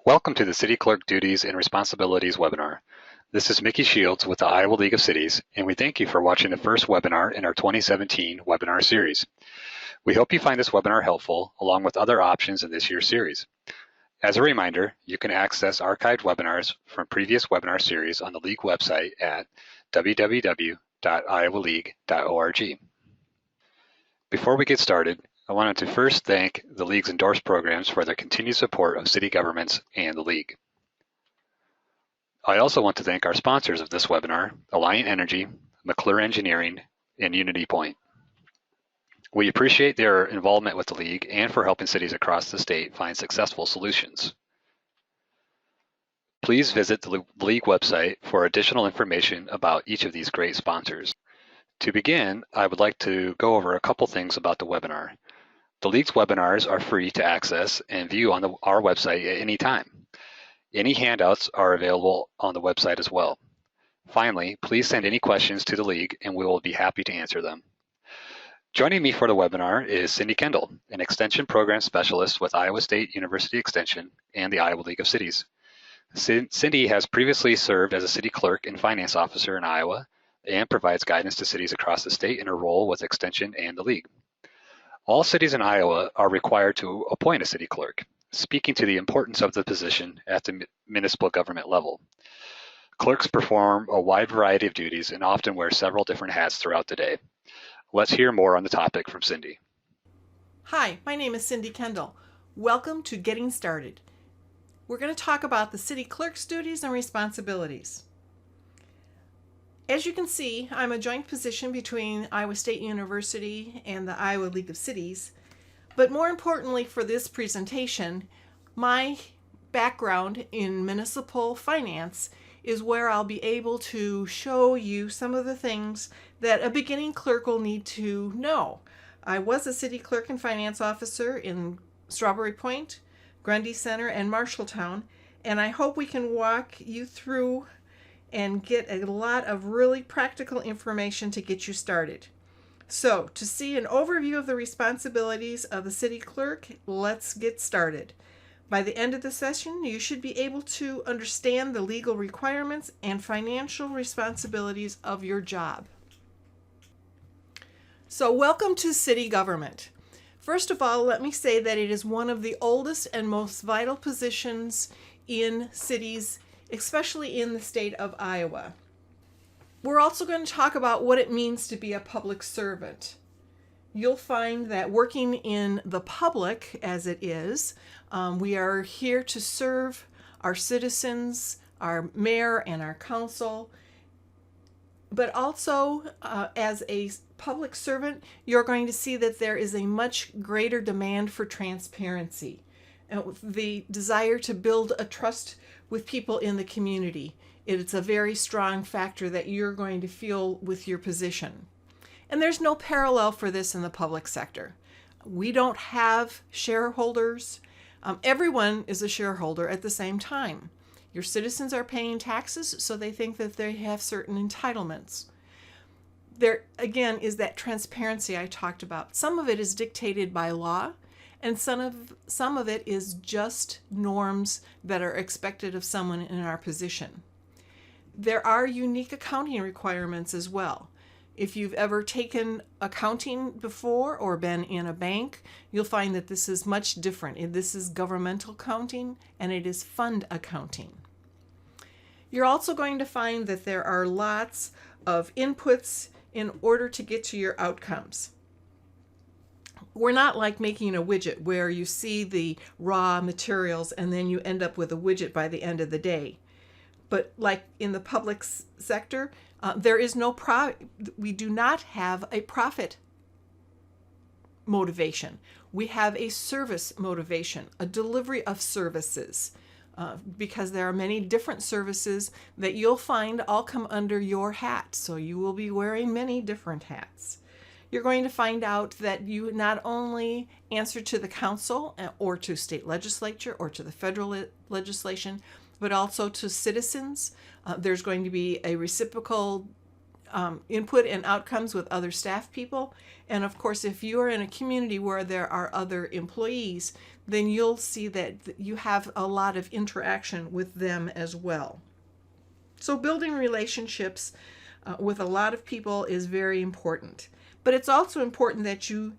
Welcome to the City Clerk Duties and Responsibilities webinar. This is Mickey Shields with the Iowa League of Cities, and we thank you for watching the first webinar in our 2017 webinar series. We hope you find this webinar helpful, along with other options in this year's series. As a reminder, you can access archived webinars from previous webinar series on the League website at www.iowaleague.org. Before we get started, I wanted to first thank the League's endorsed programs for their continued support of city governments and the League. I also want to thank our sponsors of this webinar, Alliant Energy, McClure Engineering, and Unity Point. We appreciate their involvement with the League and for helping cities across the state find successful solutions. Please visit the League website for additional information about each of these great sponsors. To begin, I would like to go over a couple things about the webinar. The League's webinars are free to access and view on our website at any time. Any handouts are available on the website as well. Finally, please send any questions to the League and we will be happy to answer them. Joining me for the webinar is Cindy Kendall, an Extension Program Specialist with Iowa State University Extension and the Iowa League of Cities. Cindy has previously served as a city clerk and finance officer in Iowa and provides guidance to cities across the state in her role with Extension and the League. All cities in Iowa are required to appoint a city clerk, speaking to the importance of the position at the municipal government level. Clerks perform a wide variety of duties and often wear several different hats throughout the day. Let's hear more on the topic from Cindy. Hi, my name is Cindy Kendall. Welcome to Getting Started. We're going to talk about the city clerk's duties and responsibilities. As you can see, I'm a joint position between Iowa State University and the Iowa League of Cities. But more importantly for this presentation, my background in municipal finance is where I'll be able to show you some of the things that a beginning clerk will need to know. I was a city clerk and finance officer in Strawberry Point, Grundy Center, and Marshalltown, and I hope we can walk you through and get a lot of really practical information to get you started. So, to see an overview of the responsibilities of the city clerk, let's get started. By the end of the session, you should be able to understand the legal requirements and financial responsibilities of your job. So, welcome to city government. First of all, let me say that it is one of the oldest and most vital positions in cities, especially in the state of Iowa. We're also going to talk about what it means to be a public servant. You'll find that working in the public, as it is, we are here to serve our citizens, our mayor, and our council. But also, as a public servant, you're going to see that there is a much greater demand for transparency, the desire to build a trust with people in the community. It's a very strong factor that you're going to feel with your position. And there's no parallel for this in the public sector. We don't have shareholders. Everyone is a shareholder at the same time. Your citizens are paying taxes, so they think that they have certain entitlements. There, again, is that transparency I talked about. Some of it is dictated by law, and some of it is just norms that are expected of someone in our position. There are unique accounting requirements as well. If you've ever taken accounting before or been in a bank, you'll find that this is much different. This is governmental accounting and it is fund accounting. You're also going to find that there are lots of inputs in order to get to your outcomes. We're not like making a widget where you see the raw materials and then you end up with a widget by the end of the day. But like in the public sector, there is no we do not have a profit motivation. We have a service motivation, a delivery of services, because there are many different services that you'll find all come under your hat. So you will be wearing many different hats. You're going to find out that you not only answer to the council or to state legislature or to the federal legislation, but also to citizens. There's going to be a reciprocal input and outcomes with other staff people. And of course, if you are in a community where there are other employees, then you'll see that you have a lot of interaction with them as well. So building relationships with a lot of people is very important. But it's also important that you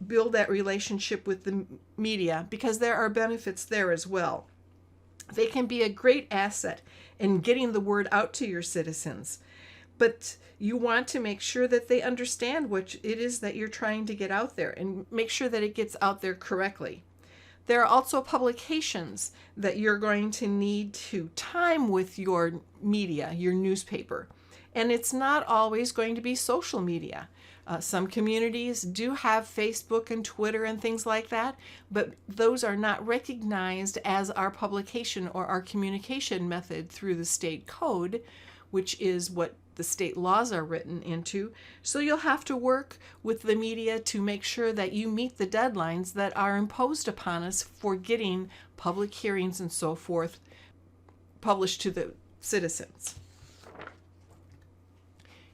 build that relationship with the media, because there are benefits there as well. They can be a great asset in getting the word out to your citizens. But you want to make sure that they understand what it is that you're trying to get out there, and make sure that it gets out there correctly. There are also publications that you're going to need to time with your media, your newspaper. And it's not always going to be social media. Some communities do have Facebook and Twitter and things like that, but those are not recognized as our publication or our communication method through the state code, which is what the state laws are written into. So you'll have to work with the media to make sure that you meet the deadlines that are imposed upon us for getting public hearings and so forth published to the citizens.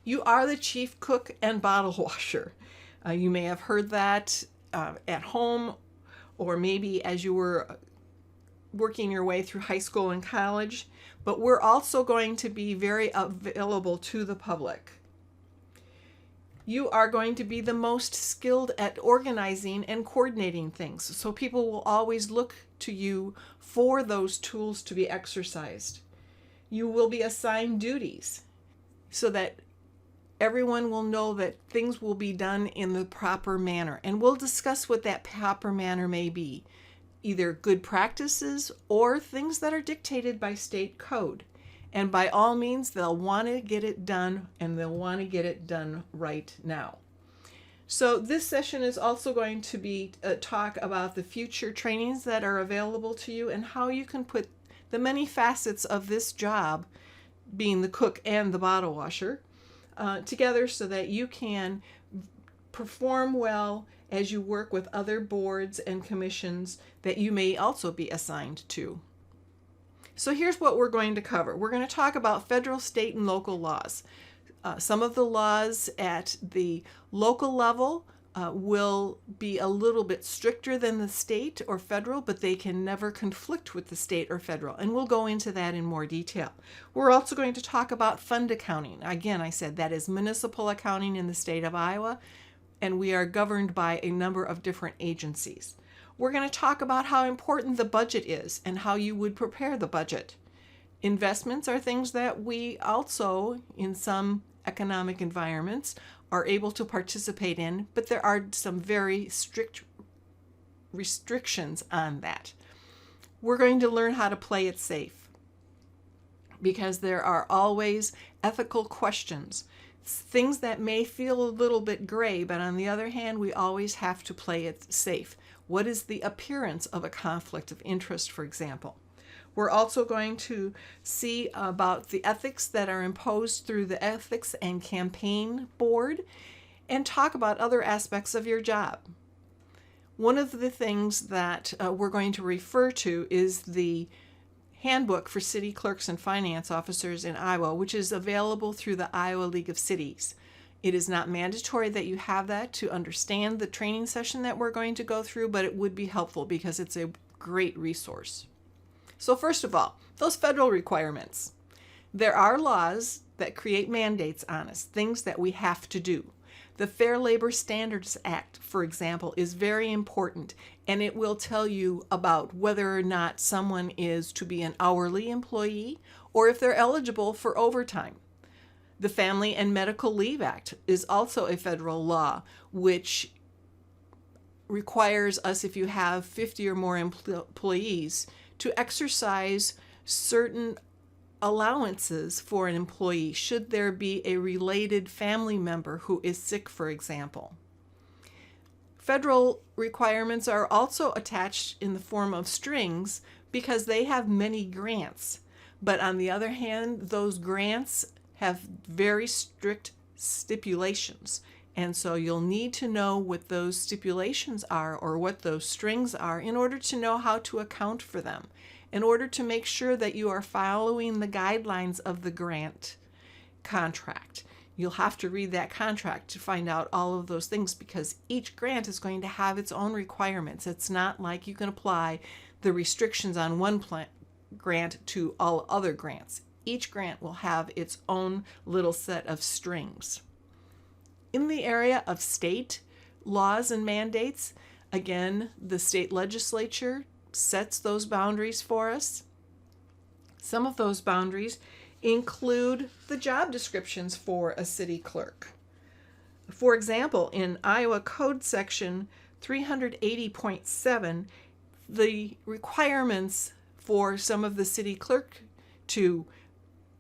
You are the chief cook and bottle washer. You may have heard that at home, or maybe as you were working your way through high school and college, but we're also going to be very available to the public. You are going to be the most skilled at organizing and coordinating things, so people will always look to you for those tools to be exercised. You will be assigned duties so that everyone will know that things will be done in the proper manner, and we'll discuss what that proper manner may be. Either good practices or things that are dictated by state code. And by all means, they'll want to get it done, and they'll want to get it done right now. So this session is also going to be a talk about the future trainings that are available to you, and how you can put the many facets of this job, being the cook and the bottle washer, together so that you can perform well as you work with other boards and commissions that you may also be assigned to. So here's what we're going to cover. We're going to talk about federal, state, and local laws. Some of the laws at the local level will be a little bit stricter than the state or federal, but they can never conflict with the state or federal. And we'll go into that in more detail. We're also going to talk about fund accounting. Again, I said that is municipal accounting in the state of Iowa, and we are governed by a number of different agencies. We're going to talk about how important the budget is and how you would prepare the budget. Investments are things that we also, in some economic environments, are able to participate in, but there are some very strict restrictions on that. We're going to learn how to play it safe, because there are always ethical questions, things that may feel a little bit gray, but on the other hand, we always have to play it safe. What is the appearance of a conflict of interest, for example? We're also going to see about the ethics that are imposed through the Ethics and Campaign Board, and talk about other aspects of your job. One of the things that we're going to refer to is the Handbook for City Clerks and Finance Officers in Iowa, which is available through the Iowa League of Cities. It is not mandatory that you have that to understand the training session that we're going to go through, but it would be helpful because it's a great resource. So first of all, those federal requirements. There are laws that create mandates on us, things that we have to do. The Fair Labor Standards Act, for example, is very important, and it will tell you about whether or not someone is to be an hourly employee or if they're eligible for overtime. The Family and Medical Leave Act is also a federal law, which requires us, if you have 50 or more employees, to exercise certain allowances for an employee should there be a related family member who is sick, for example. Federal requirements are also attached in the form of strings because they have many grants. But on the other hand, those grants have very strict stipulations. And so you'll need to know what those stipulations are or what those strings are in order to know how to account for them, in order to make sure that you are following the guidelines of the grant contract. You'll have to read that contract to find out all of those things, because each grant is going to have its own requirements. It's not like you can apply the restrictions on one grant to all other grants. Each grant will have its own little set of strings. In the area of state laws and mandates, again, the state legislature sets those boundaries for us. Some of those boundaries include the job descriptions for a city clerk. For example, in Iowa Code Section 380.7, the requirements for some of the city clerk to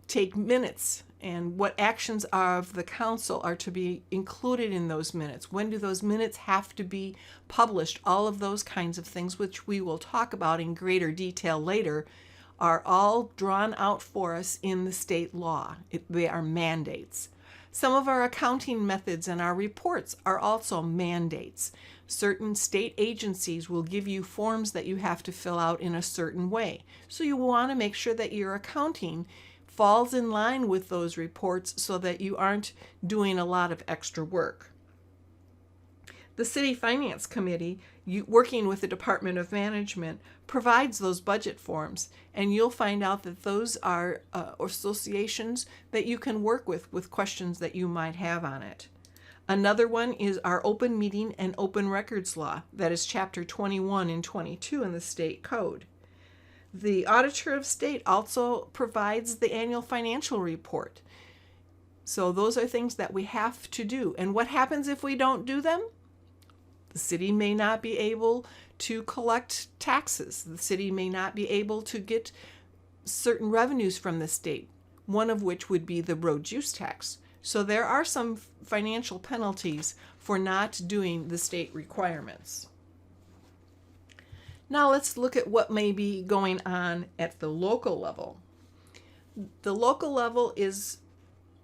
take minutes and what actions of the council are to be included in those minutes. When do those minutes have to be published? All of those kinds of things, which we will talk about in greater detail later, are all drawn out for us in the state law. They are mandates. Some of our accounting methods and our reports are also mandates. Certain state agencies will give you forms that you have to fill out in a certain way. So you want to make sure that your accounting falls in line with those reports so that you aren't doing a lot of extra work. The City Finance Committee, working with the Department of Management, provides those budget forms, and you'll find out that those are associations that you can work with questions that you might have on it. Another one is our open meeting and open records law. That is Chapter 21 and 22 in the state code. The Auditor of State also provides the annual financial report. So those are things that we have to do. And what happens if we don't do them? The city may not be able to collect taxes. The city may not be able to get certain revenues from the state, one of which would be the road use tax. So there are some financial penalties for not doing the state requirements. Now let's look at what may be going on at the local level. The local level is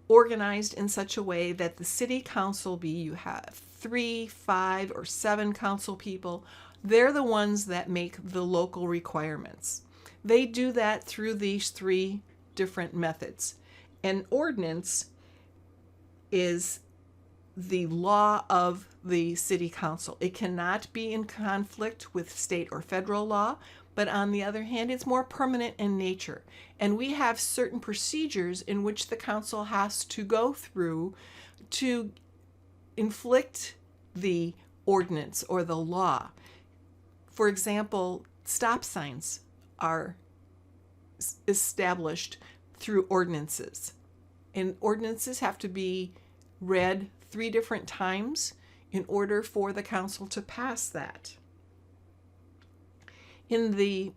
organized in such a way that the city council you have 3, 5, or 7 council people. They're the ones that make the local requirements. They do that through these 3 different methods. An ordinance is the law of the city council. It cannot be in conflict with state or federal law, but on the other hand, it's more permanent in nature. And we have certain procedures in which the council has to go through to inflict the ordinance or the law. For example, stop signs are established through ordinances. And ordinances have to be read 3 different times in order for the council to pass that. In the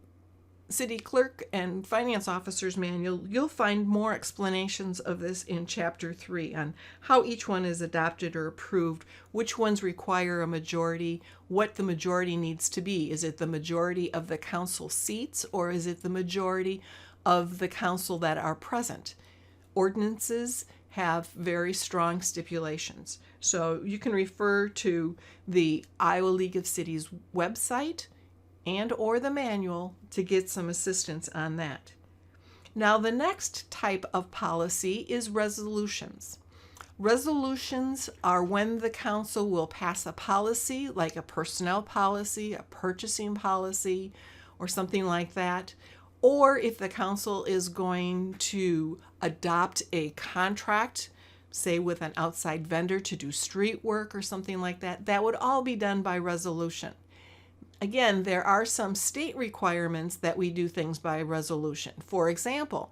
City Clerk and Finance Officer's Manual, you'll find more explanations of this in Chapter 3 on how each one is adopted or approved, which ones require a majority, what the majority needs to be. Is it the majority of the council seats, or is it the majority of the council that are present? Ordinances have very strong stipulations. So you can refer to the Iowa League of Cities website and or the manual to get some assistance on that. Now the next type of policy is resolutions. Resolutions are when the council will pass a policy, like a personnel policy, a purchasing policy, or something like that. Or if the council is going to adopt a contract, say with an outside vendor to do street work or something like that, that would all be done by resolution. Again, there are some state requirements that we do things by resolution. For example,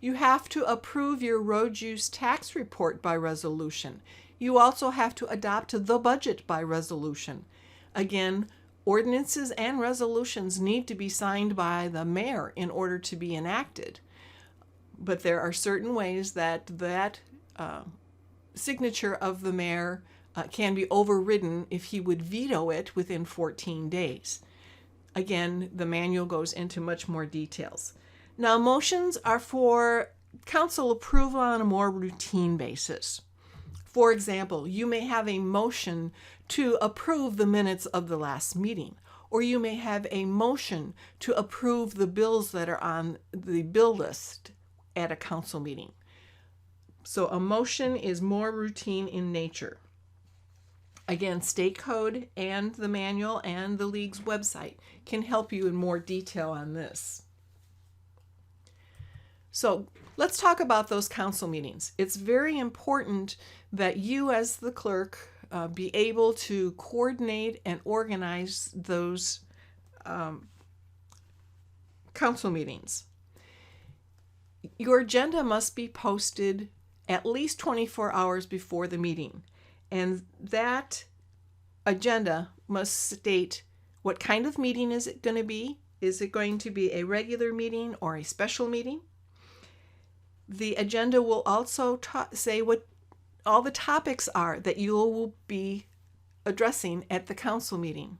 you have to approve your road use tax report by resolution. You also have to adopt the budget by resolution. Again, ordinances and resolutions need to be signed by the mayor in order to be enacted. But there are certain ways that signature of the mayor can be overridden if he would veto it within 14 days. Again, the manual goes into much more details. Now, motions are for council approval on a more routine basis. For example, you may have a motion to approve the minutes of the last meeting, or you may have a motion to approve the bills that are on the bill list at a council meeting. So a motion is more routine in nature. Again, state code and the manual and the league's website can help you in more detail on this. So let's talk about those council meetings. It's very important that you as the clerk be able to coordinate and organize those council meetings. Your agenda must be posted at least 24 hours before the meeting, and that agenda must state what kind of meeting is it going to be. Is it going to be a regular meeting or a special meeting? The agenda will also say what all the topics are that you will be addressing at the council meeting.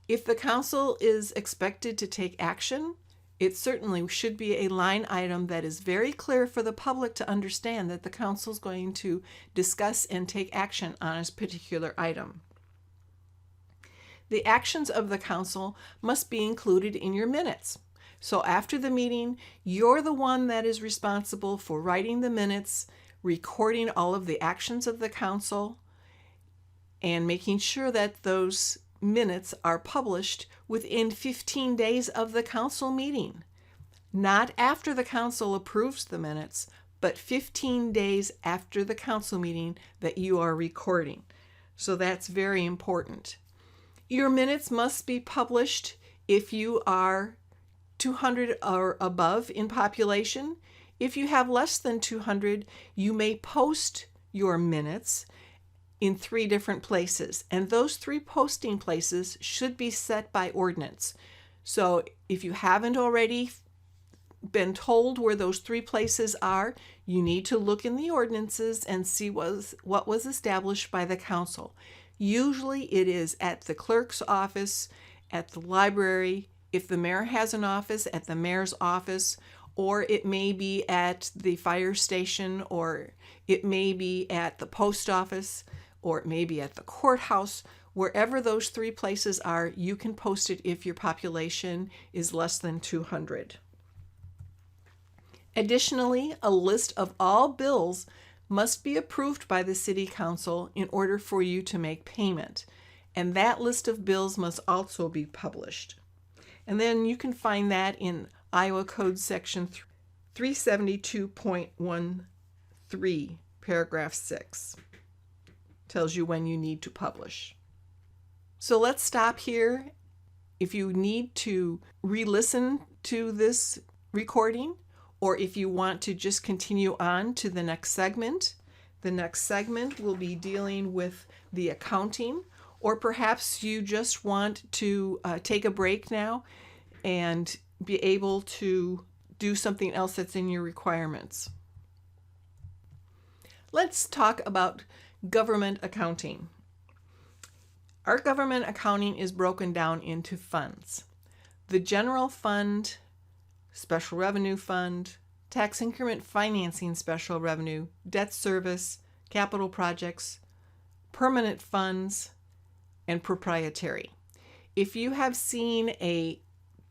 If the council is expected to take action, it certainly should be a line item that is very clear for the public to understand that the council is going to discuss and take action on a particular item. The actions of the council must be included in your minutes. So after the meeting, you're the one that is responsible for writing the minutes, recording all of the actions of the council, and making sure that those minutes are published within 15 days of the council meeting. Not after the council approves the minutes, but 15 days after the council meeting that you are recording. So that's very important. Your minutes must be published if you are 200 or above in population. If you have less than 200, you may post your minutes in 3 different places, and those 3 posting places should be set by ordinance. So if you haven't already been told where those 3 places are, you need to look in the ordinances and see what was established by the council. Usually it is at the clerk's office, at the library, if the mayor has an office, at the mayor's office, or it may be at the fire station, or it may be at the post office, or it may be at the courthouse. Wherever those 3 places are, you can post it if your population is less than 200. Additionally, a list of all bills must be approved by the City Council in order for you to make payment, and that list of bills must also be published. And then you can find that in Iowa Code Section 372.13, paragraph 6. Tells you when you need to publish. So let's stop here. If you need to re-listen to this recording, or if you want to just continue on to the next segment will be dealing with the accounting, or perhaps you just want to take a break now and be able to do something else that's in your requirements. Let's talk about government accounting. Our government accounting is broken down into funds. The general fund, special revenue fund, tax increment financing special revenue, debt service, capital projects, permanent funds, and proprietary. If you have seen a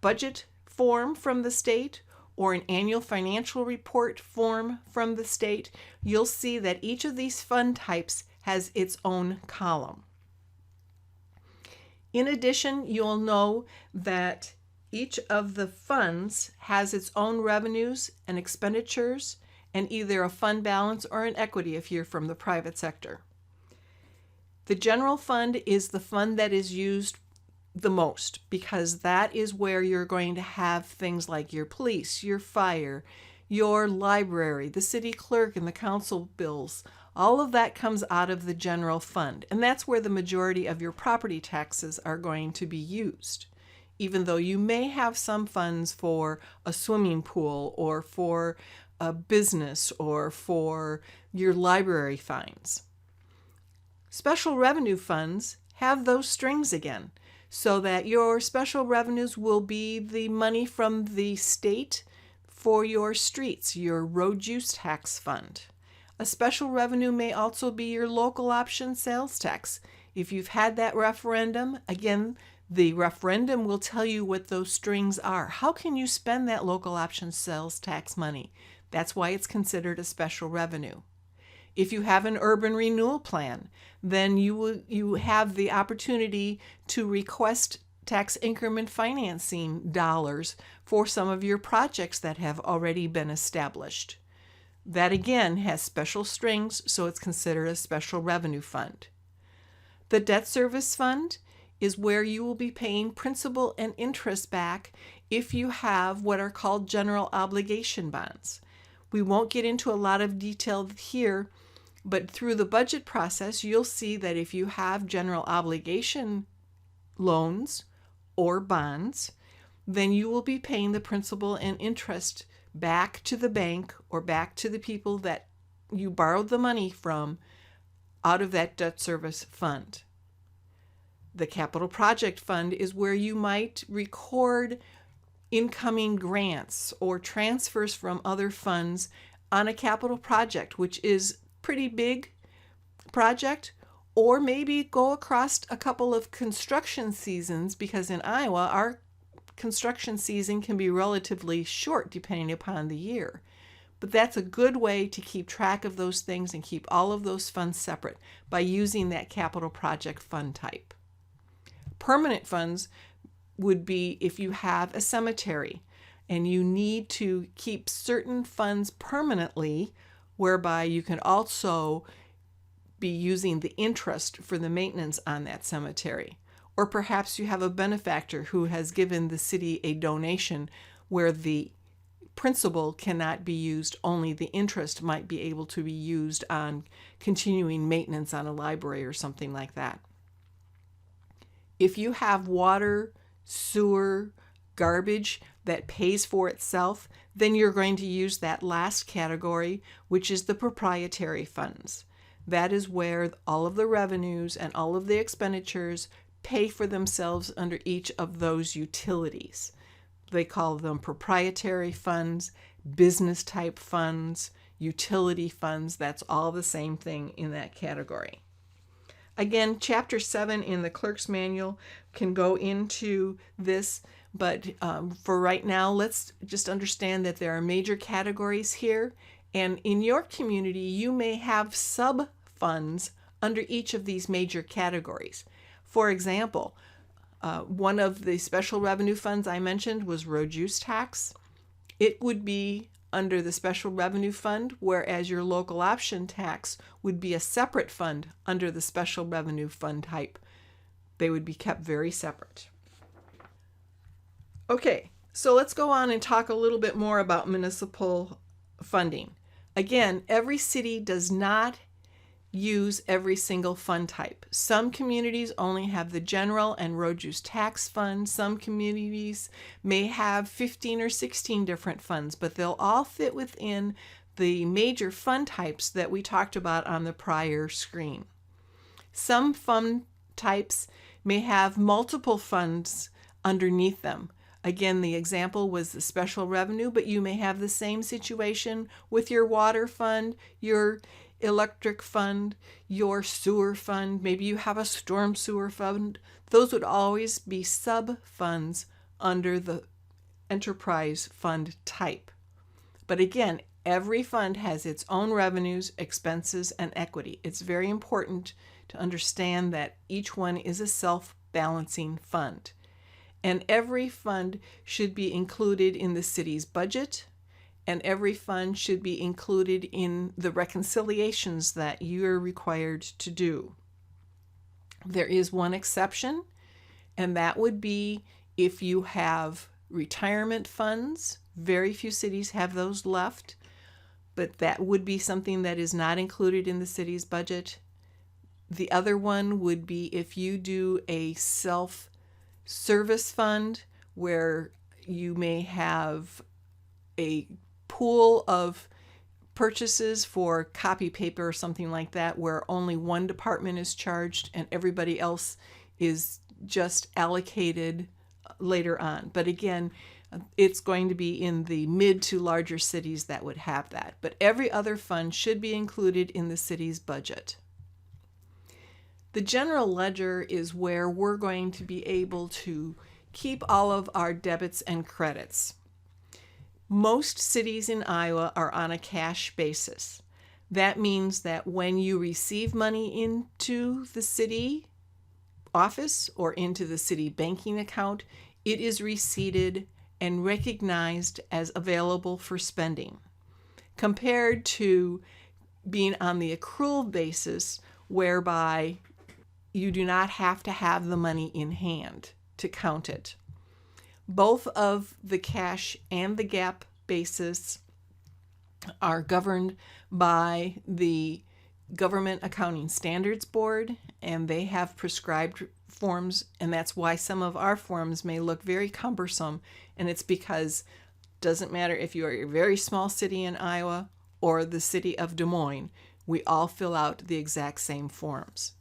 budget form from the state or an annual financial report form from the state, you'll see that each of these fund types has its own column. In addition, you'll know that each of the funds has its own revenues and expenditures, and either a fund balance or an equity if you're from the private sector. The general fund is the fund that is used the most, because that is where you're going to have things like your police, your fire, your library, the city clerk, and the council bills. All of that comes out of the general fund, and that's where the majority of your property taxes are going to be used, even though you may have some funds for a swimming pool or for a business or for your library fines. Special revenue funds have those strings again, so that your special revenues will be the money from the state for your streets, your road use tax fund. A special revenue may also be your local option sales tax. If you've had that referendum, again, the referendum will tell you what those strings are. How can you spend that local option sales tax money? That's why it's considered a special revenue. If you have an urban renewal plan, then you have the opportunity to request tax increment financing dollars for some of your projects that have already been established. That again has special strings, so it's considered a special revenue fund. The debt service fund is where you will be paying principal and interest back if you have what are called general obligation bonds. We won't get into a lot of detail here, but through the budget process, you'll see that if you have general obligation loans or bonds, then you will be paying the principal and interest back to the bank or back to the people that you borrowed the money from out of that debt service fund. The capital project fund is where you might record incoming grants or transfers from other funds on a capital project, which is pretty big project, or maybe go across a couple of construction seasons, because in Iowa, our construction season can be relatively short depending upon the year. But that's a good way to keep track of those things and keep all of those funds separate by using that capital project fund type. Permanent funds would be if you have a cemetery and you need to keep certain funds permanently, whereby you can also be using the interest for the maintenance on that cemetery. Or perhaps you have a benefactor who has given the city a donation where the principal cannot be used, only the interest might be able to be used on continuing maintenance on a library or something like that. If you have water, sewer, garbage that pays for itself, then you're going to use that last category, which is the proprietary funds. That is where all of the revenues and all of the expenditures pay for themselves under each of those utilities. They call them proprietary funds, business type funds, utility funds. That's all the same thing in that category. Again, Chapter 7 in the Clerk's Manual can go into this, but for right now, let's just understand that there are major categories here, and in your community, you may have sub-funds under each of these major categories. For example, one of the special revenue funds I mentioned was road use tax. It would be under the special revenue fund, whereas your local option tax would be a separate fund under the special revenue fund type. They would be kept very separate. Okay, so let's go on and talk a little bit more about municipal funding. Again, every city does not use every single fund type. Some communities only have the general and road use tax fund. Some communities may have 15 or 16 different funds, but they'll all fit within the major fund types that we talked about on the prior screen. Some fund types may have multiple funds underneath them. Again, the example was the special revenue, but you may have the same situation with your water fund, your electric fund, your sewer fund. Maybe you have a storm sewer fund. Those would always be sub-funds under the enterprise fund type. But again, every fund has its own revenues, expenses, and equity. It's very important to understand that each one is a self-balancing fund. And every fund should be included in the city's budget, and every fund should be included in the reconciliations that you're required to do. There is one exception, and that would be if you have retirement funds. Very few cities have those left, but that would be something that is not included in the city's budget. The other one would be if you do a self-service fund where you may have a pool of purchases for copy paper or something like that, where only one department is charged and everybody else is just allocated later on. But again, it's going to be in the mid to larger cities that would have that. But every other fund should be included in the city's budget. The general ledger is where we're going to be able to keep all of our debits and credits. Most cities in Iowa are on a cash basis. That means that when you receive money into the city office or into the city banking account, it is receipted and recognized as available for spending, compared to being on the accrual basis, whereby you do not have to have the money in hand to count it. Both of the cash and the GAAP basis are governed by the Government Accounting Standards Board, and they have prescribed forms, and that's why some of our forms may look very cumbersome, and it's because it doesn't matter if you are a very small city in Iowa or the city of Des Moines, we all fill out the exact same forms.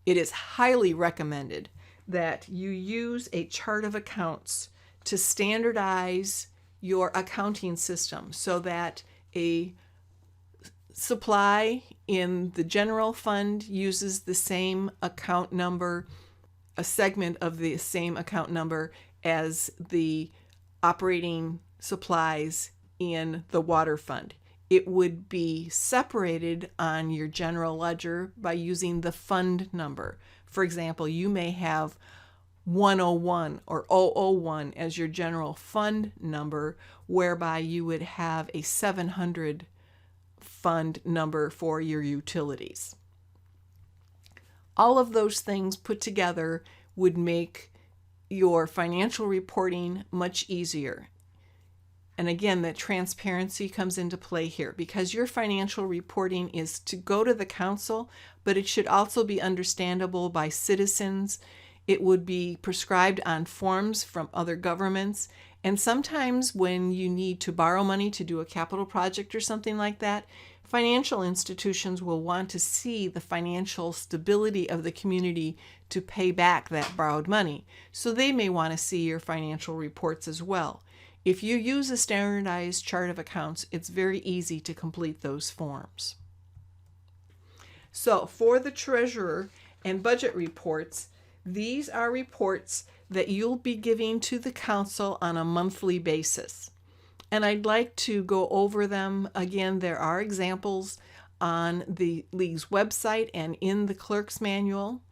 It is highly recommended that you use a chart of accounts to standardize your accounting system so that a supply in the general fund uses the same account number, a segment of the same account number as the operating supplies in the water fund. It would be separated on your general ledger by using the fund number. For example, you may have 101 or 001 as your general fund number, whereby you would have a 700 fund number for your utilities. All of those things put together would make your financial reporting much easier. And again, that transparency comes into play here, because your financial reporting is to go to the council, but it should also be understandable by citizens. It would be prescribed on forms from other governments. And sometimes when you need to borrow money to do a capital project or something like that, financial institutions will want to see the financial stability of the community to pay back that borrowed money. So they may want to see your financial reports as well. If you use a standardized chart of accounts, it's very easy to complete those forms. So for the treasurer and budget reports, these are reports that you'll be giving to the council on a monthly basis. And I'd like to go over them again. There are examples on the league's website and in the clerk's manual,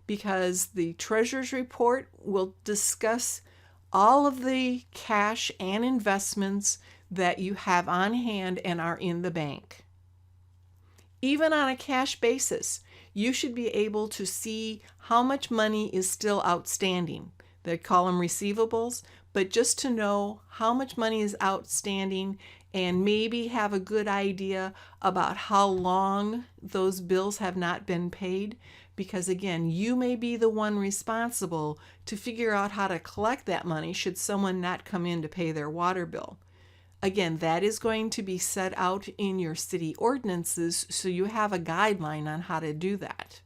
because the treasurer's report will discuss all of the cash and investments that you have on hand and are in the bank. Even on a cash basis, you should be able to see how much money is still outstanding. They call them receivables, but just to know how much money is outstanding and maybe have a good idea about how long those bills have not been paid. Because again, you may be the one responsible to figure out how to collect that money should someone not come in to pay their water bill. Again, that is going to be set out in your city ordinances, so you have a guideline on how to do that.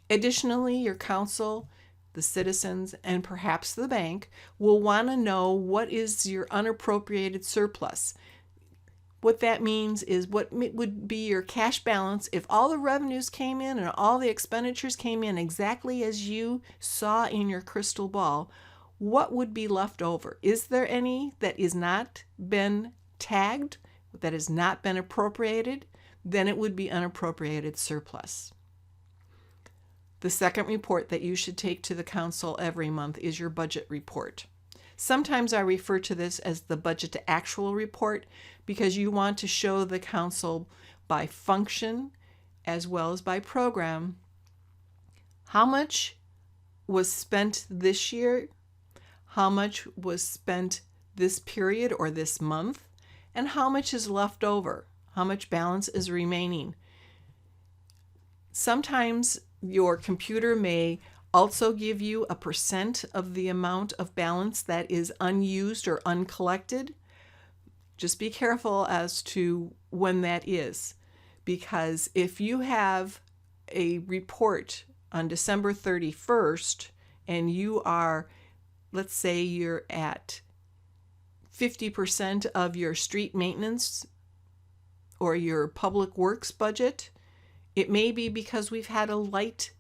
Additionally, your council, the citizens, and perhaps the bank will want to know what is your unappropriated surplus. What that means is what would be your cash balance if all the revenues came in and all the expenditures came in exactly as you saw in your crystal ball. What would be left over? Is there any that is not been tagged, that has not been appropriated? Then it would be unappropriated surplus. The second report that you should take to the council every month is your budget report. Sometimes I refer to this as the budget to actual report, because you want to show the council by function as well as by program how much was spent this year, how much was spent this period or this month, and how much is left over, how much balance is remaining. Sometimes your computer may also give you a percent of the amount of balance that is unused or uncollected. Just be careful as to when that is, because if you have a report on December 31st and you are, let's say you're at 50% of your street maintenance or your public works budget, it may be because we've had a light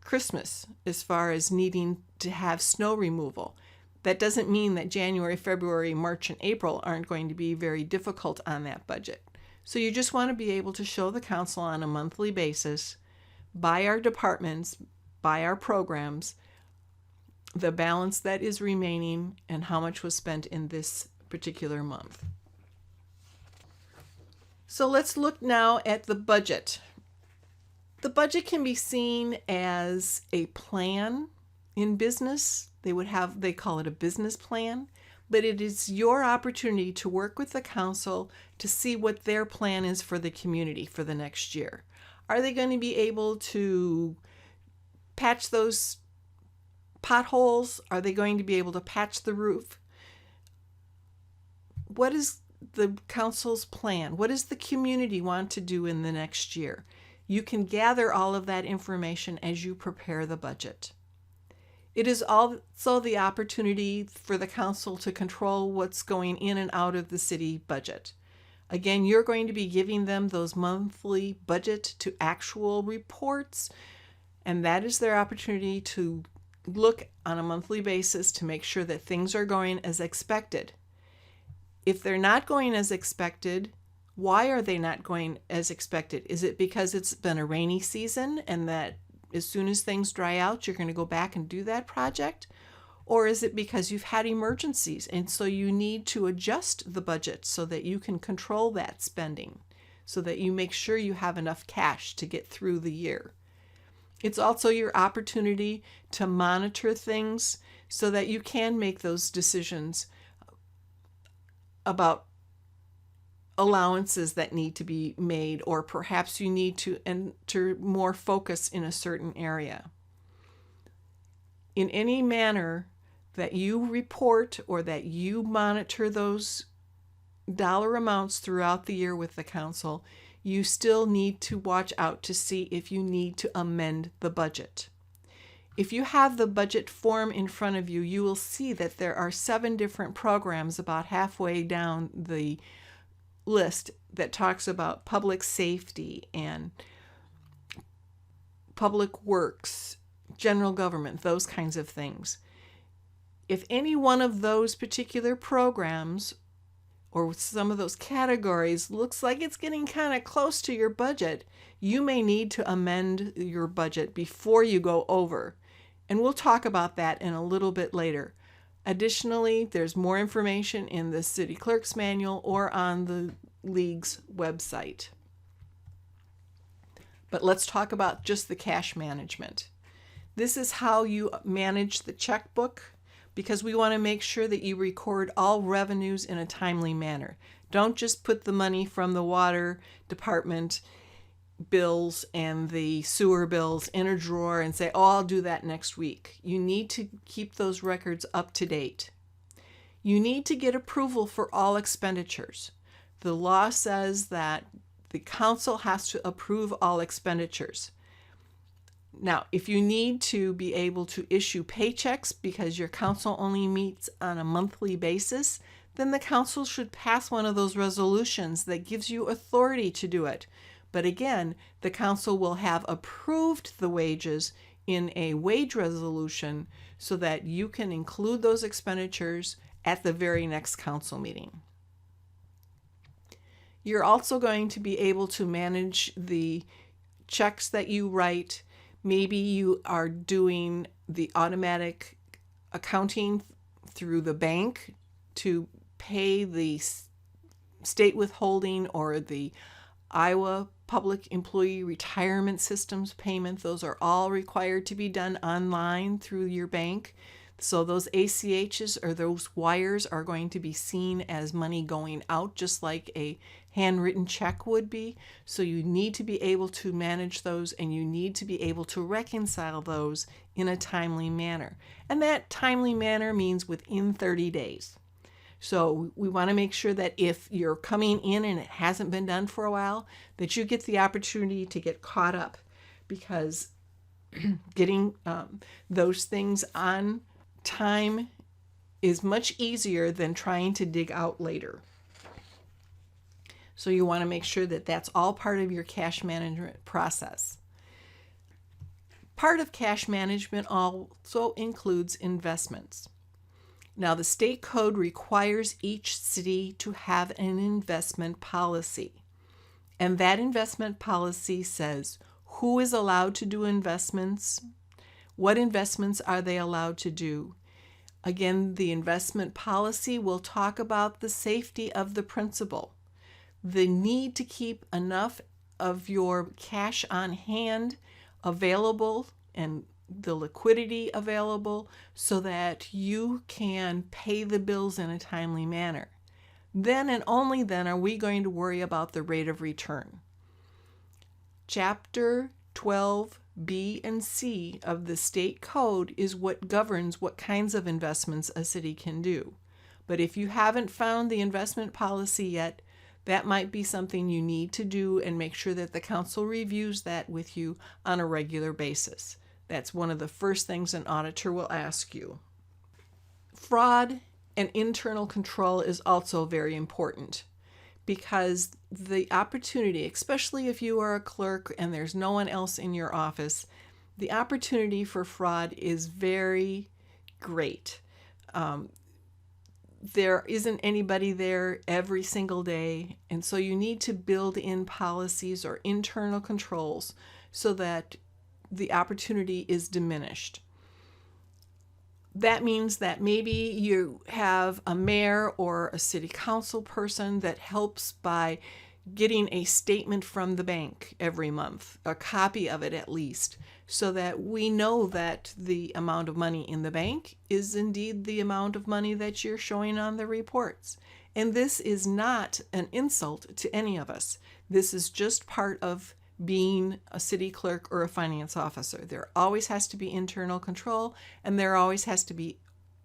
Christmas as far as needing to have snow removal. That doesn't mean that January, February, March, and April aren't going to be very difficult on that budget. So you just want to be able to show the council on a monthly basis, by our departments, by our programs, the balance that is remaining and how much was spent in this particular month. So let's look now at the budget. The budget can be seen as a plan in business. They call it a business plan, but it is your opportunity to work with the council to see what their plan is for the community for the next year. Are they going to be able to patch those potholes? Are they going to be able to patch the roof? What is the council's plan? What does the community want to do in the next year? You can gather all of that information as you prepare the budget. It is also the opportunity for the council to control what's going in and out of the city budget. Again, you're going to be giving them those monthly budget to actual reports, and that is their opportunity to look on a monthly basis to make sure that things are going as expected. If they're not going as expected, why are they not going as expected? Is it because it's been a rainy season and that as soon as things dry out, you're going to go back and do that project? Or is it because you've had emergencies and so you need to adjust the budget so that you can control that spending, so that you make sure you have enough cash to get through the year? It's also your opportunity to monitor things so that you can make those decisions about allowances that need to be made, or perhaps you need to enter more focus in a certain area. In any manner that you report or that you monitor those dollar amounts throughout the year with the council, you still need to watch out to see if you need to amend the budget. If you have the budget form in front of you, you will see that there are 7 different programs about halfway down the list that talks about public safety and public works, general government, those kinds of things. If any one of those particular programs or some of those categories looks like it's getting kind of close to your budget, you may need to amend your budget before you go over. And we'll talk about that in a little bit later. Additionally, there's more information in the City Clerk's Manual or on the League's website. But let's talk about just the cash management. This is how you manage the checkbook, because we want to make sure that you record all revenues in a timely manner. Don't just put the money from the water department bills and the sewer bills in a drawer and say, oh, I'll do that next week. You need to keep those records up to date. You need to get approval for all expenditures. The law says that the council has to approve all expenditures. Now, if you need to be able to issue paychecks because your council only meets on a monthly basis, then the council should pass one of those resolutions that gives you authority to do it. But again, the council will have approved the wages in a wage resolution so that you can include those expenditures at the very next council meeting. You're also going to be able to manage the checks that you write. Maybe you are doing the automatic accounting through the bank to pay the state withholding or the Iowa Public Employee Retirement Systems payment. Those are all required to be done online through your bank. So those ACHs or those wires are going to be seen as money going out, just like a handwritten check would be. So you need to be able to manage those, and you need to be able to reconcile those in a timely manner. And that timely manner means within 30 days. So we want to make sure that if you're coming in and it hasn't been done for a while, that you get the opportunity to get caught up, because getting those things on time is much easier than trying to dig out later. So you want to make sure that that's all part of your cash management process. Part of cash management also includes investments. Now, the state code requires each city to have an investment policy. And that investment policy says who is allowed to do investments, what investments are they allowed to do. Again, the investment policy will talk about the safety of the principal, the need to keep enough of your cash on hand available and the liquidity available so that you can pay the bills in a timely manner. Then and only then are we going to worry about the rate of return. Chapter 12B and C of the state code is what governs what kinds of investments a city can do. But if you haven't found the investment policy yet, that might be something you need to do and make sure that the council reviews that with you on a regular basis. That's one of the first things an auditor will ask you. Fraud and internal control is also very important because the opportunity, especially if you are a clerk and there's no one else in your office, the opportunity for fraud is very great. There isn't anybody there every single day, and so you need to build in policies or internal controls so that the opportunity is diminished. That means that maybe you have a mayor or a city council person that helps by getting a statement from the bank every month, a copy of it at least, so that we know that the amount of money in the bank is indeed the amount of money that you're showing on the reports. And this is not an insult to any of us. This is just part of being a city clerk or a finance officer. There always has to be internal control, and there always has to be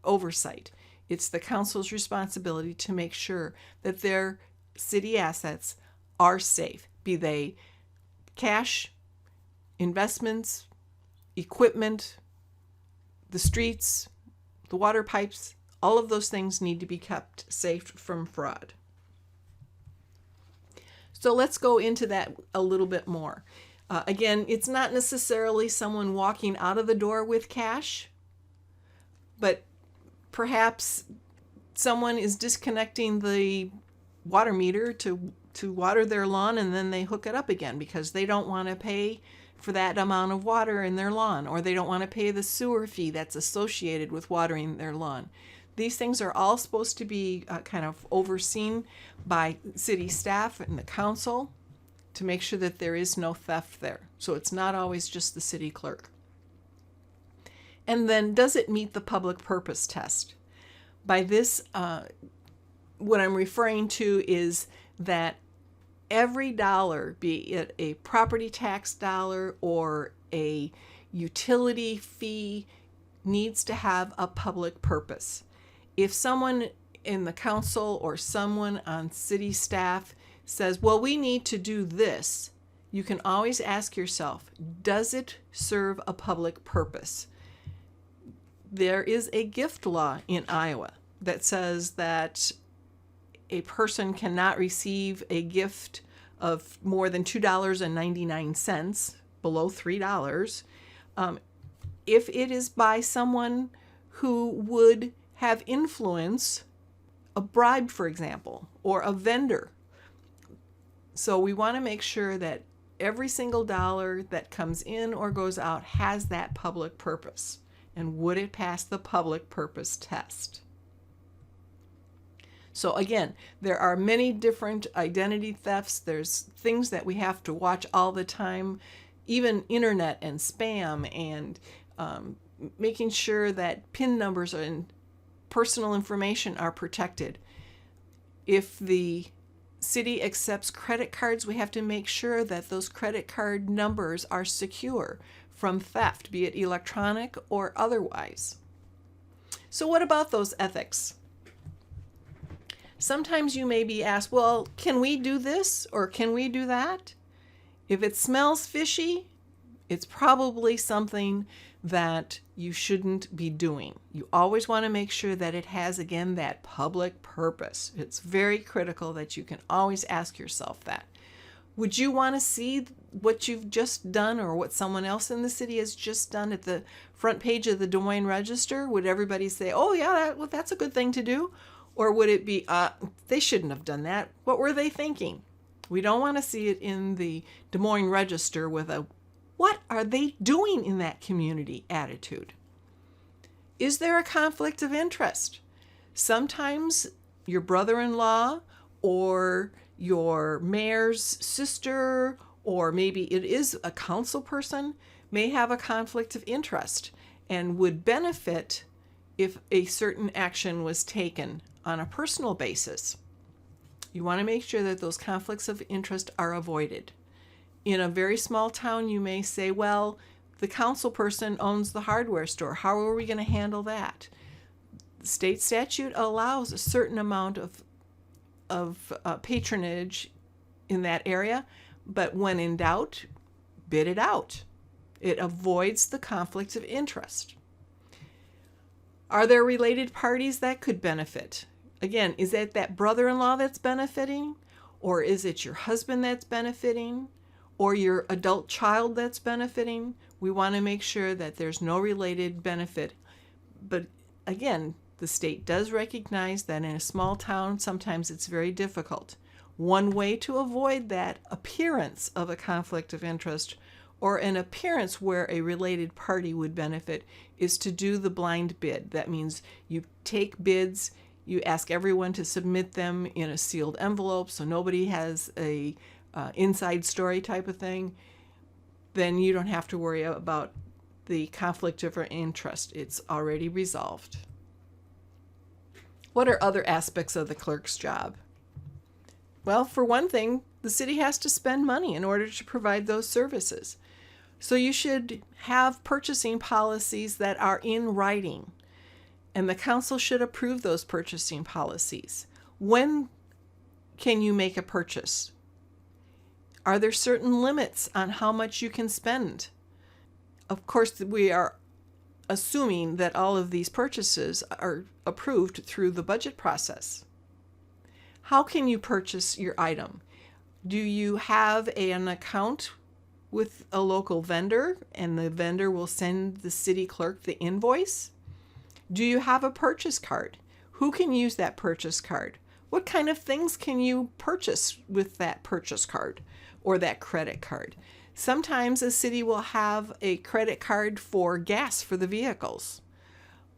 oversight. It's the council's responsibility to make sure that their city assets are safe, be they cash, investments, equipment, the streets, the water pipes. All of those things need to be kept safe from fraud. So let's go into that a little bit more. Again, it's not necessarily someone walking out of the door with cash, but perhaps someone is disconnecting the water meter to water their lawn, and then they hook it up again because they don't want to pay for that amount of water in their lawn, or they don't want to pay the sewer fee that's associated with watering their lawn. These things are all supposed to be kind of overseen by city staff and the council to make sure that there is no theft there. So it's not always just the city clerk. And then, does it meet the public purpose test? By this, what I'm referring to is that every dollar, be it a property tax dollar or a utility fee, needs to have a public purpose. If someone in the council or someone on city staff says, well, we need to do this, you can always ask yourself, does it serve a public purpose? There is a gift law in Iowa that says that a person cannot receive a gift of more than $2.99, below $3, if it is by someone who would have influence, a bribe, for example, or a vendor. So we want to make sure that every single dollar that comes in or goes out has that public purpose. And would it pass the public purpose test? So again, there are many different identity thefts. There's things that we have to watch all the time, even internet and spam, and making sure that PIN numbers and personal information are protected. If the city accepts credit cards, we have to make sure that those credit card numbers are secure from theft, be it electronic or otherwise. So what about those ethics? Sometimes you may be asked, well, can we do this or can we do that? If it smells fishy, it's probably something that you shouldn't be doing. You always want to make sure that it has, again, that public purpose. It's very critical that you can always ask yourself that. Would you want to see what you've just done or what someone else in the city has just done at the front page of the Des Moines Register? Would everybody say, oh, yeah, that's a good thing to do? Or would it be, they shouldn't have done that? What were they thinking? We don't want to see it in the Des Moines Register with a, what are they doing in that community attitude? Is there a conflict of interest? Sometimes your brother-in-law or your mayor's sister, or maybe it is a council person, may have a conflict of interest and would benefit if a certain action was taken on a personal basis. You want to make sure that those conflicts of interest are avoided. In a very small town, you may say, well, the council person owns the hardware store. How are we going to handle that? The state statute allows a certain amount of patronage in that area, but when in doubt, bid it out. It avoids the conflict of interest. Are there related parties that could benefit? Again, is it that brother-in-law that's benefiting? Or is it your husband that's benefiting? Or your adult child that's benefiting? We want to make sure that there's no related benefit. But again, the state does recognize that in a small town, sometimes it's very difficult. One way to avoid that appearance of a conflict of interest or an appearance where a related party would benefit is to do the blind bid. That means you take bids, you ask everyone to submit them in a sealed envelope so nobody has a inside story type of thing. Then you don't have to worry about the conflict of interest. It's already resolved. What are other aspects of the clerk's job? Well, for one thing, the city has to spend money in order to provide those services. So you should have purchasing policies that are in writing, and the council should approve those purchasing policies. When can you make a purchase? Are there certain limits on how much you can spend? Of course, we are assuming that all of these purchases are approved through the budget process. How can you purchase your item? Do you have an account with a local vendor and the vendor will send the city clerk the invoice? Do you have a purchase card? Who can use that purchase card? What kind of things can you purchase with that purchase card or that credit card? Sometimes a city will have a credit card for gas for the vehicles,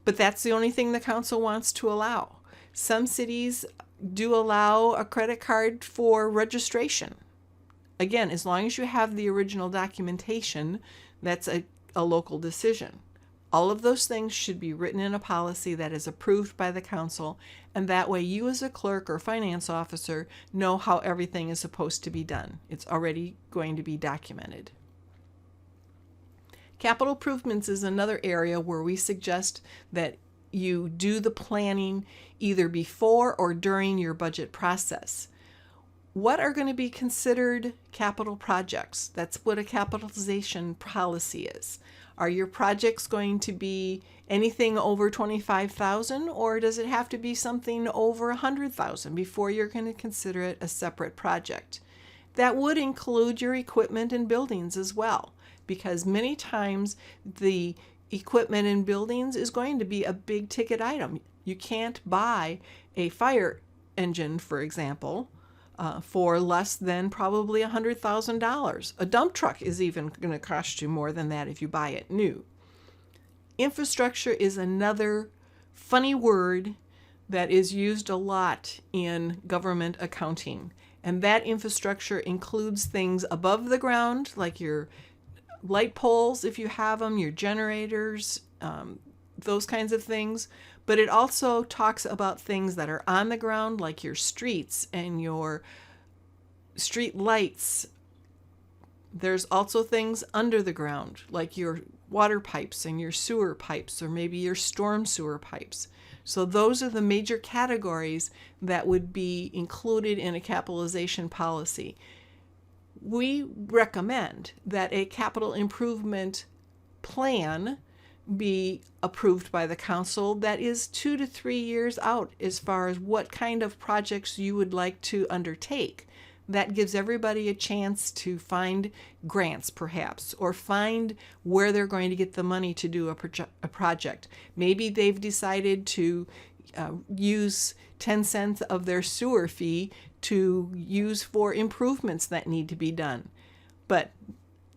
but that's the only thing the council wants to allow. Some cities do allow a credit card for registration. Again, as long as you have the original documentation, that's a local decision. All of those things should be written in a policy that is approved by the council, and that way you as a clerk or finance officer know how everything is supposed to be done. It's already going to be documented. Capital improvements is another area where we suggest that you do the planning either before or during your budget process. What are going to be considered capital projects? That's what a capitalization policy is. Are your projects going to be anything over $25,000, or does it have to be something over $100,000 before you're going to consider it a separate project? That would include your equipment and buildings as well, because many times the equipment and buildings is going to be a big ticket item. You can't buy a fire engine, for example, for less than probably $100,000. A dump truck is even going to cost you more than that if you buy it new. Infrastructure is another funny word that is used a lot in government accounting. And that infrastructure includes things above the ground, like your light poles, if you have them, your generators, those kinds of things. But it also talks about things that are on the ground, like your streets and your street lights. There's also things under the ground, like your water pipes and your sewer pipes, or maybe your storm sewer pipes. So those are the major categories that would be included in a capitalization policy. We recommend that a capital improvement plan be approved by the council that is 2 to 3 years out as far as what kind of projects you would like to undertake. That gives everybody a chance to find grants, perhaps, or find where they're going to get the money to do a project. Maybe they've decided to use 10 cents of their sewer fee to use for improvements that need to be done. But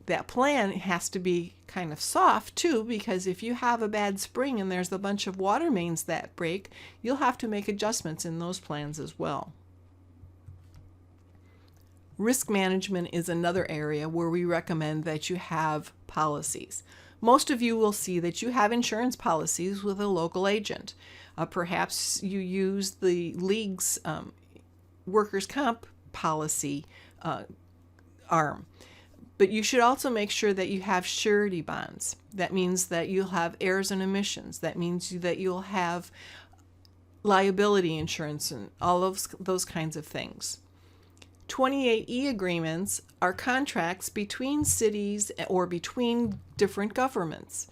that plan has to be kind of soft too, because if you have a bad spring and there's a bunch of water mains that break, you'll have to make adjustments in those plans as well. Risk management is another area where we recommend that you have policies. Most of you will see that you have insurance policies with a local agent. Perhaps you use the league's workers' comp policy arm. But you should also make sure that you have surety bonds. That means that you'll have errors and omissions. That means that you'll have liability insurance and all of those kinds of things. 28E agreements are contracts between cities or between different governments.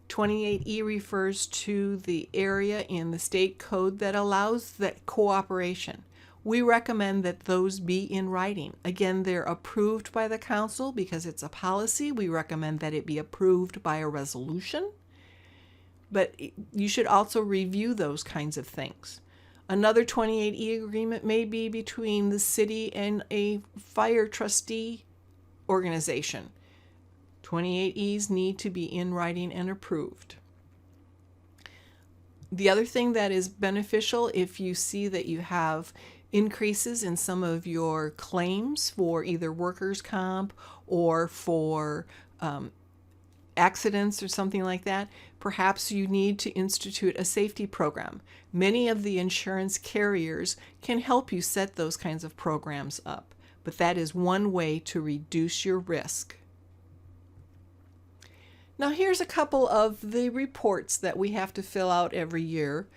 28E refers to the area in the state code that allows that cooperation. We recommend that those be in writing. Again, they're approved by the council because it's a policy. We recommend that it be approved by a resolution. But you should also review those kinds of things. Another 28E agreement may be between the city and a fire trustee organization. 28Es need to be in writing and approved. The other thing that is beneficial, if you see that you have increases in some of your claims for either workers' comp or for accidents or something like that, perhaps you need to institute a safety program. Many of the insurance carriers can help you set those kinds of programs up, but that is one way to reduce your risk. Now here's a couple of the reports that we have to fill out every year,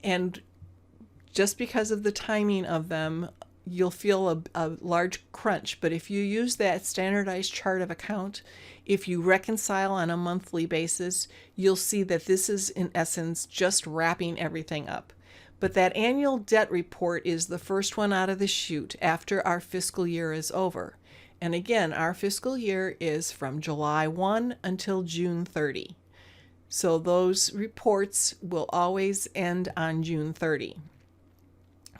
and just because of the timing of them, you'll feel a large crunch. But if you use that standardized chart of account, if you reconcile on a monthly basis, you'll see that this is in essence just wrapping everything up. But that annual debt report is the first one out of the chute after our fiscal year is over. And again, our fiscal year is from July 1 until June 30. So those reports will always end on June 30.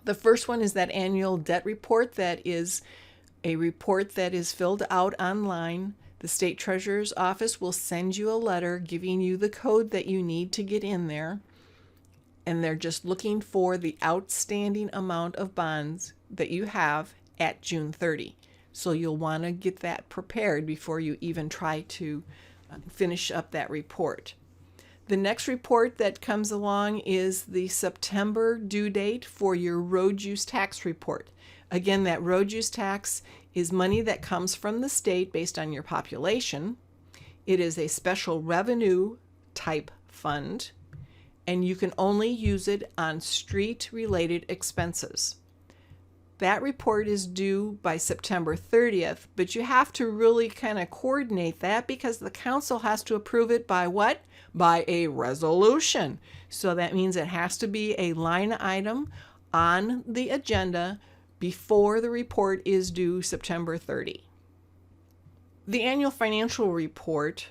The first one is that annual debt report. That is a report that is filled out online. The state treasurer's office will send you a letter giving you the code that you need to get in there. And they're just looking for the outstanding amount of bonds that you have at June 30. So you'll want to get that prepared before you even try to finish up that report. The next report that comes along is the September due date for your road use tax report. Again, that road use tax is money that comes from the state based on your population. It is a special revenue type fund, and you can only use it on street-related expenses. That report is due by September 30th, but you have to really kind of coordinate that because the council has to approve it by what? By a resolution. So that means it has to be a line item on the agenda before the report is due September 30. The annual financial report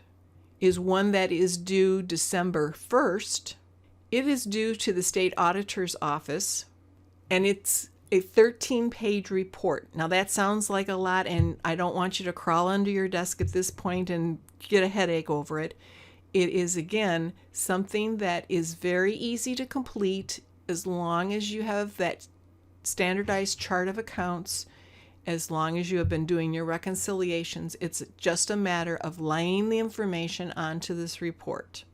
is one that is due December 1st. It is due to the state auditor's office, and it's a 13-page report. Now that sounds like a lot, and I don't want you to crawl under your desk at this point and get a headache over it. It is, again, something that is very easy to complete as long as you have that standardized chart of accounts, as long as you have been doing your reconciliations. It's just a matter of laying the information onto this report.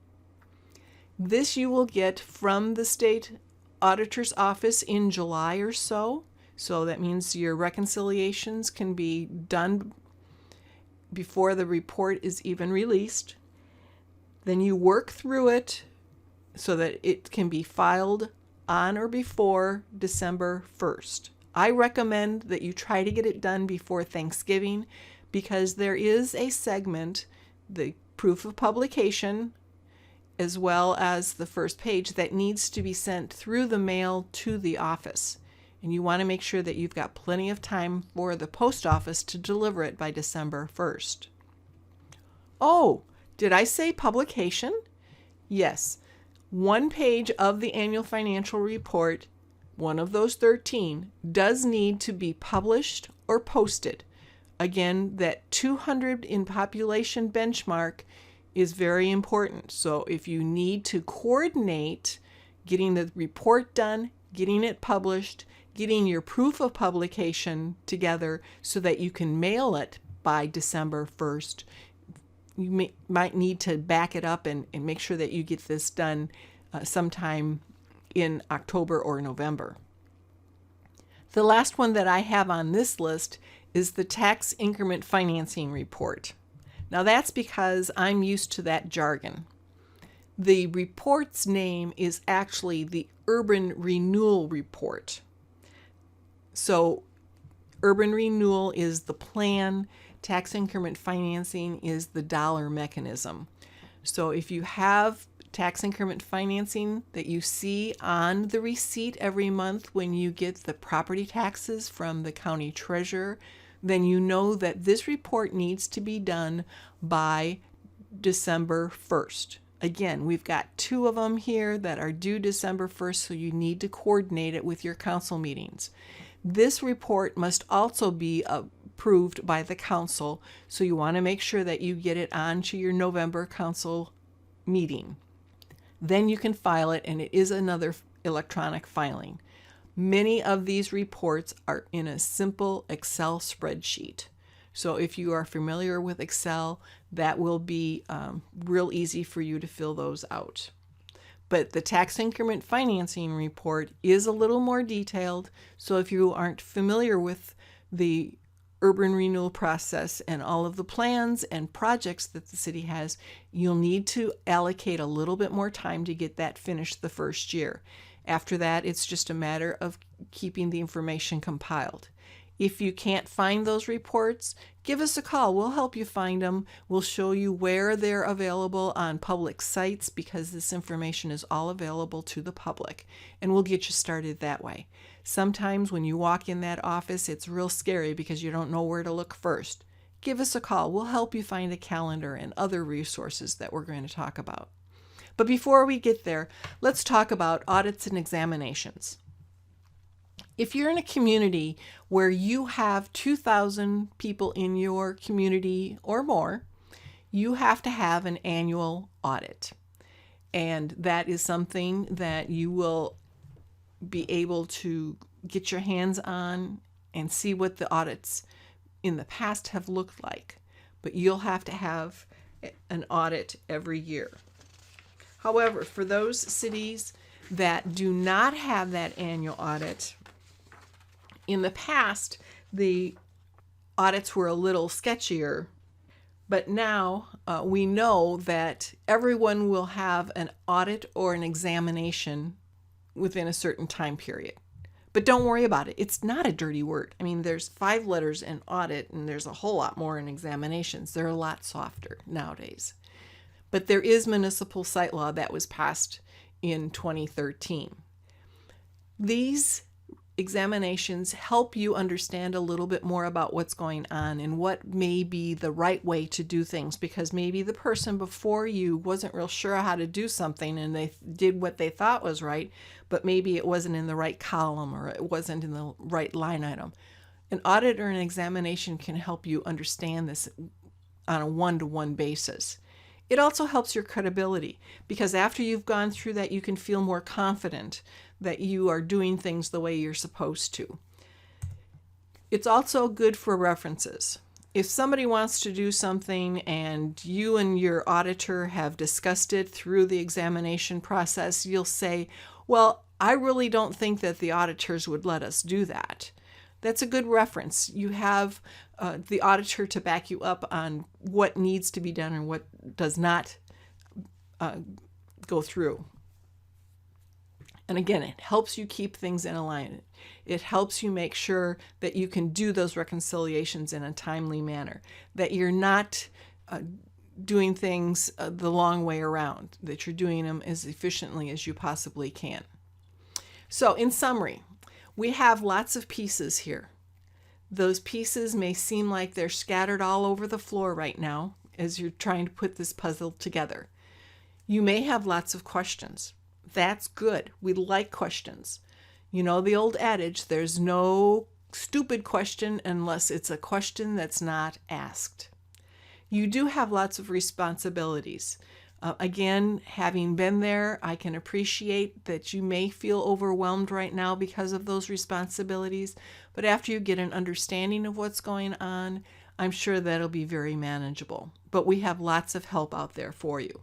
This you will get from the state auditor's office in July or so. So that means your reconciliations can be done before the report is even released. Then you work through it so that it can be filed on or before December 1st. I recommend that you try to get it done before Thanksgiving because there is a segment, the proof of publication, as well as the first page, that needs to be sent through the mail to the office. And you want to make sure that you've got plenty of time for the post office to deliver it by December 1st. Oh, did I say publication? Yes. One page of the annual financial report, one of those 13, does need to be published or posted. Again, that 200 in population benchmark is very important. So if you need to coordinate getting the report done, getting it published, getting your proof of publication together so that you can mail it by December 1st, you might need to back it up and make sure that you get this done sometime in October or November. The last one that I have on this list is the tax increment financing report. Now that's because I'm used to that jargon. The report's name is actually the Urban Renewal Report. So urban renewal is the plan, tax increment financing is the dollar mechanism. So if you have tax increment financing that you see on the receipt every month when you get the property taxes from the county treasurer, then you know that this report needs to be done by December 1st. Again, we've got 2 of them here that are due December 1st, so you need to coordinate it with your council meetings. This report must also be approved by the council, so you want to make sure that you get it on to your November council meeting. Then you can file it, and it is another electronic filing. Many of these reports are in a simple Excel spreadsheet. So if you are familiar with Excel, that will be real easy for you to fill those out. But the tax increment financing report is a little more detailed. So if you aren't familiar with the urban renewal process and all of the plans and projects that the city has, you'll need to allocate a little bit more time to get that finished the first year. After that, it's just a matter of keeping the information compiled. If you can't find those reports, give us a call. We'll help you find them. We'll show you where they're available on public sites, because this information is all available to the public, and we'll get you started that way. Sometimes when you walk in that office, it's real scary because you don't know where to look first. Give us a call. We'll help you find a calendar and other resources that we're going to talk about. But before we get there, let's talk about audits and examinations. If you're in a community where you have 2,000 people in your community or more, you have to have an annual audit. And that is something that you will be able to get your hands on and see what the audits in the past have looked like. But you'll have to have an audit every year. However, for those cities that do not have that annual audit, in the past, the audits were a little sketchier, but now we know that everyone will have an audit or an examination within a certain time period. But don't worry about it. It's not a dirty word. I mean, there's 5 letters in audit, and there's a whole lot more in examinations. They're a lot softer nowadays. But there is municipal site law that was passed in 2013. These examinations help you understand a little bit more about what's going on and what may be the right way to do things, because maybe the person before you wasn't real sure how to do something and they did what they thought was right, but maybe it wasn't in the right column or it wasn't in the right line item. An audit or an examination can help you understand this on a one-to-one basis. It also helps your credibility, because after you've gone through that, you can feel more confident that you are doing things the way you're supposed to. It's also good for references. If somebody wants to do something and you and your auditor have discussed it through the examination process, you'll say, well, I really don't think that the auditors would let us do that. That's a good reference. You have the auditor to back you up on what needs to be done and what does not go through. And again, it helps you keep things in alignment. It helps you make sure that you can do those reconciliations in a timely manner, that you're not doing things the long way around, that you're doing them as efficiently as you possibly can. So in summary, We have lots of pieces here. Those pieces may seem like they're scattered all over the floor right now as you're trying to put this puzzle together. You may have lots of questions. That's good. We like questions. You know the old adage, there's no stupid question unless it's a question that's not asked. You do have lots of responsibilities. Again, having been there, I can appreciate that you may feel overwhelmed right now because of those responsibilities, but after you get an understanding of what's going on, I'm sure that'll be very manageable. But we have lots of help out there for you.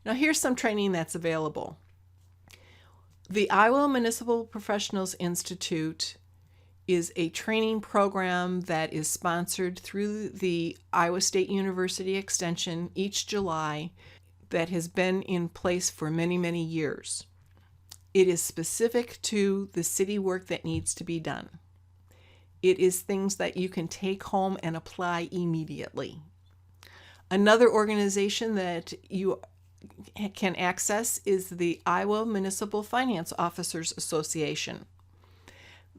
Now here's some training that's available. The Iowa Municipal Professionals Institute is a training program that is sponsored through the Iowa State University Extension each July that has been in place for many, many years. It is specific to the city work that needs to be done. It is things that you can take home and apply immediately. Another organization that you can access is the Iowa Municipal Finance Officers Association.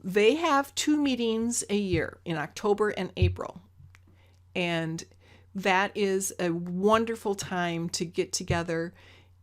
They have 2 meetings a year in October and April, and that is a wonderful time to get together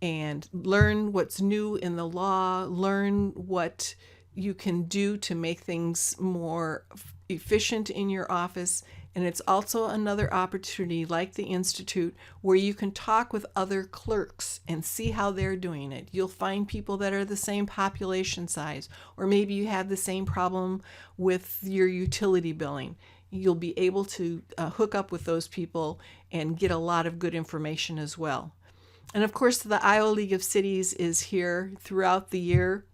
and learn what's new in the law, learn what you can do to make things more efficient in your office. And it's also another opportunity, like the Institute, where you can talk with other clerks and see how they're doing it. You'll find people that are the same population size, or maybe you have the same problem with your utility billing. You'll be able to hook up with those people and get a lot of good information as well. And of course, the Iowa League of Cities is here throughout the year.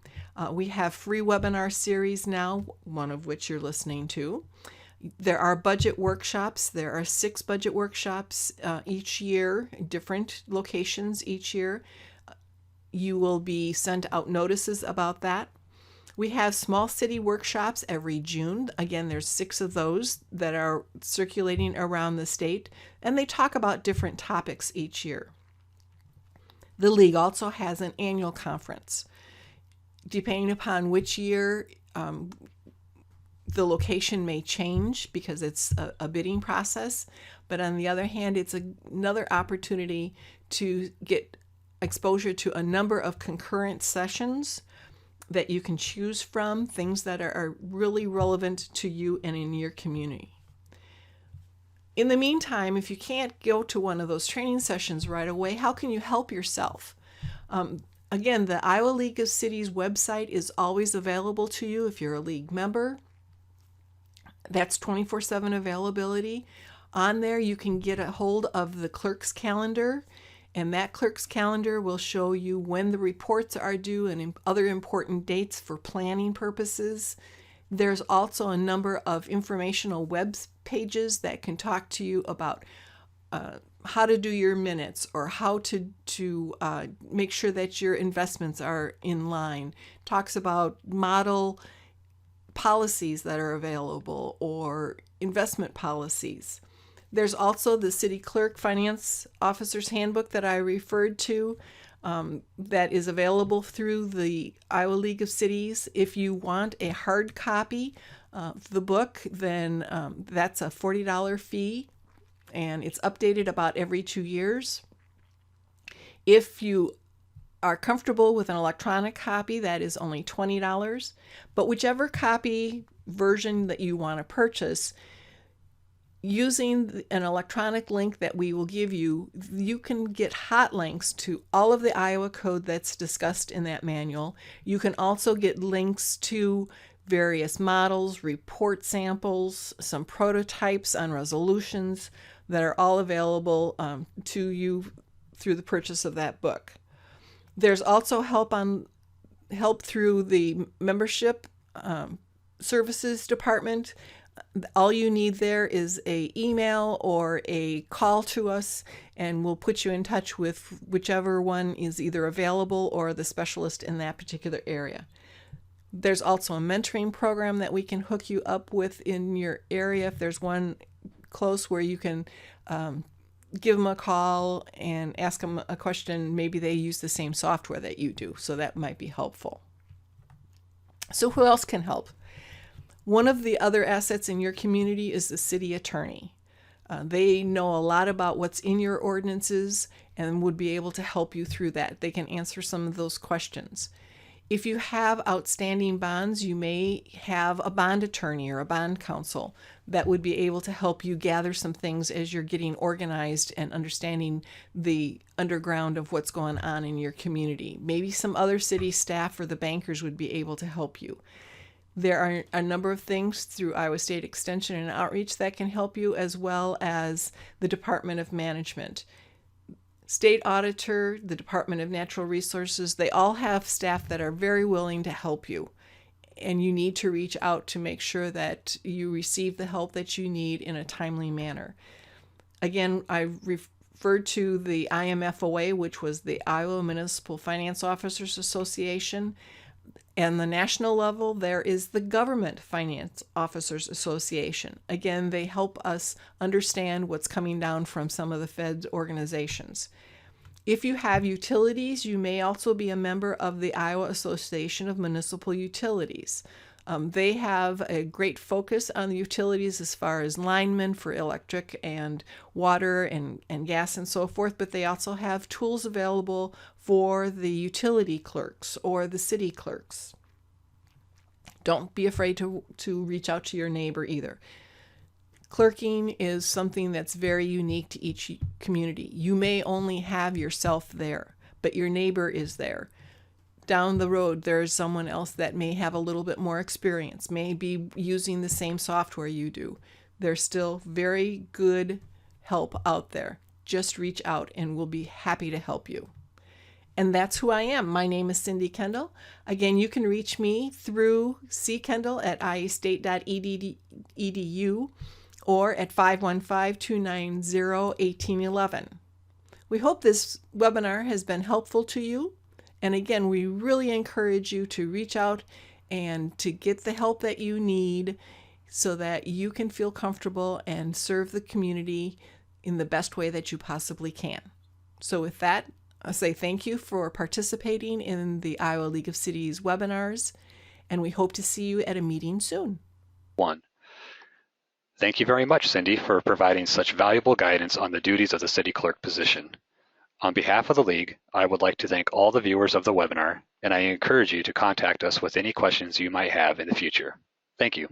We have free webinar series now, one of which you're listening to. There are budget workshops. There are 6 budget workshops each year, different locations each year. You will be sent out notices about that. We have small city workshops every June. Again, there's 6 of those that are circulating around the state, and they talk about different topics each year. The league also has an annual conference. Depending upon which year, the location may change because it's a bidding process, but on the other hand, it's another opportunity to get exposure to a number of concurrent sessions that you can choose from, things that are really relevant to you and in your community. In the meantime, if you can't go to one of those training sessions right away, how can you help yourself? Again, the Iowa League of Cities website is always available to you if you're a league member. That's 24/7 availability. On there, you can get a hold of the clerk's calendar, and that clerk's calendar will show you when the reports are due and other important dates for planning purposes. There's also a number of informational web pages that can talk to you about how to do your minutes or how to make sure that your investments are in line. Talks about model policies that are available or investment policies. There's also the City Clerk Finance Officer's Handbook that I referred to that is available through the Iowa League of Cities. If you want a hard copy of the book, then that's a $40 fee, and it's updated about every 2 years. If you are comfortable with an electronic copy, that is only $20. But whichever copy version that you want to purchase, using an electronic link that we will give you, you can get hot links to all of the Iowa code that's discussed in that manual. You can also get links to various models, report samples, some prototypes on resolutions that are all available to you through the purchase of that book. There's also help through the membership services department. All you need there is an email or a call to us, and we'll put you in touch with whichever one is either available or the specialist in that particular area. There's also a mentoring program that we can hook you up with in your area if there's one close where you can give them a call and ask them a question. Maybe they use the same software that you do, so that might be helpful. So who else can help? One of the other assets in your community is the city attorney. They know a lot about what's in your ordinances and would be able to help you through that. They can answer some of those questions. If you have outstanding bonds, you may have a bond attorney or a bond counsel that would be able to help you gather some things as you're getting organized and understanding the underground of what's going on in your community. Maybe some other city staff or the bankers would be able to help you. There are a number of things through Iowa State Extension and Outreach that can help you, as well as the Department of Management. State Auditor, the Department of Natural Resources, they all have staff that are very willing to help you. And you need to reach out to make sure that you receive the help that you need in a timely manner. Again, I referred to the IMFOA, which was the Iowa Municipal Finance Officers Association. And the national level, there is the Government Finance Officers Association. Again, they help us understand what's coming down from some of the Fed organizations. If you have utilities, you may also be a member of the Iowa Association of Municipal Utilities. They have a great focus on the utilities as far as linemen for electric and water and gas and so forth, but they also have tools available for the utility clerks or the city clerks. Don't be afraid to reach out to your neighbor either. Clerking is something that's very unique to each community. You may only have yourself there, but your neighbor is there. Down the road, there's someone else that may have a little bit more experience, may be using the same software you do. There's still very good help out there. Just reach out and we'll be happy to help you. And that's who I am. My name is Cindy Kendall. Again, you can reach me through ckendall@iastate.edu or at 515-290-1811. We hope this webinar has been helpful to you. And again, we really encourage you to reach out and to get the help that you need so that you can feel comfortable and serve the community in the best way that you possibly can. So with that, I say thank you for participating in the Iowa League of Cities webinars, and we hope to see you at a meeting soon. 1. Thank you very much, Cindy, for providing such valuable guidance on the duties of the city clerk position. On behalf of the League, I would like to thank all the viewers of the webinar, and I encourage you to contact us with any questions you might have in the future. Thank you.